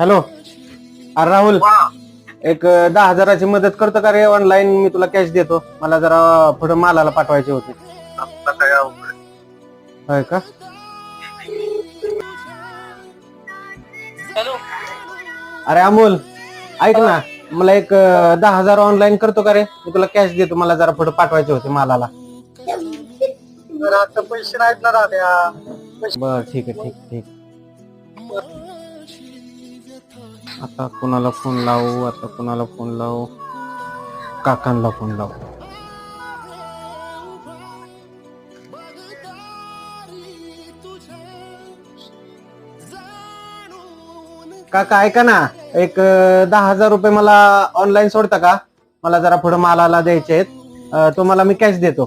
Hello, अरे राहुल, एक 10,000ची मदत करतो का रे? ऑनलाईन मी तुला कॅश देतो. मला जरा पुढे मालाला पाठवायचे होते. होय का? अरे अमोल, ऐक ना, मला एक 10,000 ऑनलाईन करतो का रे? मी तुला कॅश देतो. मला जरा पुढे पाठवायचे होते मालाला. आता पैसे नाहीत ना राहत्या. बर, ठीक आहे, ठीक ठीक. आता कुणाला फोन लावू? काकांना फोन लावू. काका ऐका ना, एक 10,000 रुपये मला ऑनलाईन सोडता का? मला जरा पुढे मालाला द्यायचे आहेत. तुम्हाला मी कॅश देतो.